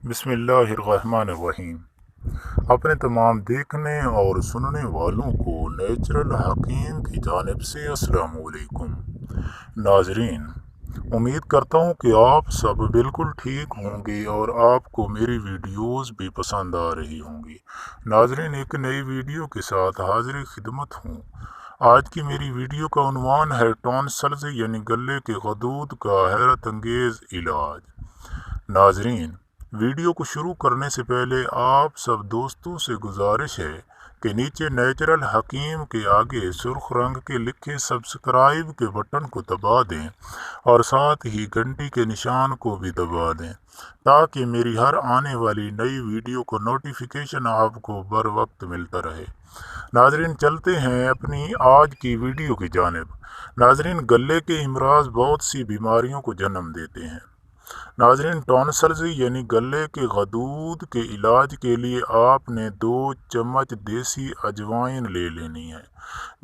बिस्मिल्लाहिर्रहमानिर्रहीम। अपने तमाम देखने और सुनने वालों को नेचुरल हकीम की जानिब से अस्सलाम वालेकुम। नाजरीन, उम्मीद करता हूँ कि आप सब बिल्कुल ठीक होंगे और आपको मेरी वीडियोस भी पसंद आ रही होंगी। नाजरीन, एक नई वीडियो के साथ हाजिर खिदमत हूँ। आज की मेरी वीडियो का उन्वान है टॉन्सिल्स यानी गले के गदूद का हैरत अंगेज़ इलाज। नाजरीन, वीडियो को शुरू करने से पहले आप सब दोस्तों से गुजारिश है कि नीचे नेचुरल हकीम के आगे सुर्ख रंग के लिखे सब्सक्राइब के बटन को दबा दें और साथ ही घंटी के निशान को भी दबा दें ताकि मेरी हर आने वाली नई वीडियो को नोटिफिकेशन आपको बर वक्त मिलता रहे। नाजरीन, चलते हैं अपनी आज की वीडियो की जानिब। नाजरीन, गले के इमराज बहुत सी बीमारियों को जन्म देते हैं। नाजरीन, टॉन्सिल्स यानी गले के गदूद के इलाज के लिए आपने 2 चम्मच देसी अजवाइन ले लेनी है।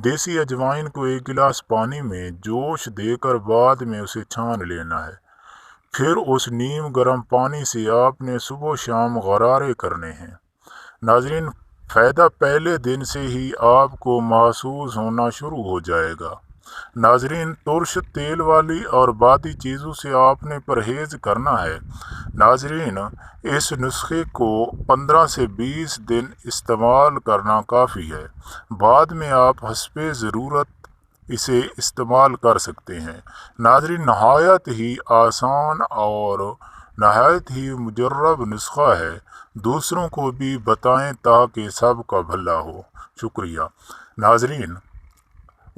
देसी अजवाइन को 1 गिलास पानी में जोश देकर बाद में उसे छान लेना है। फिर उस नीम गर्म पानी से आपने सुबह शाम गरारे करने हैं। नाजरीन, फ़ायदा पहले दिन से ही आपको महसूस होना शुरू हो जाएगा। नाजरीन, तुर्श तेल वाली और बादी चीज़ों से आपने परहेज़ करना है। नाजरीन, इस नुस्खे को 15 से 20 दिन इस्तेमाल करना काफ़ी है। बाद में आप हस्बे ज़रूरत इसे इस्तेमाल कर सकते हैं। नाजरीन, नहायत ही आसान और नहायत ही मुजर्रब नुस्खा है। दूसरों को भी बताएं ताकि सबका भला हो। शुक्रिया। नाजरीन,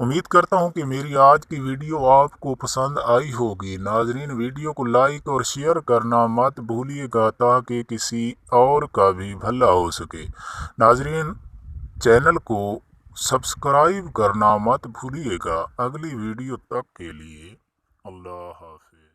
उम्मीद करता हूँ कि मेरी आज की वीडियो आपको पसंद आई होगी। नाजरीन, वीडियो को लाइक और शेयर करना मत भूलिएगा ताकि किसी और का भी भला हो सके। नाजरीन, चैनल को सब्सक्राइब करना मत भूलिएगा। अगली वीडियो तक के लिए अल्लाह हाफ़िज़।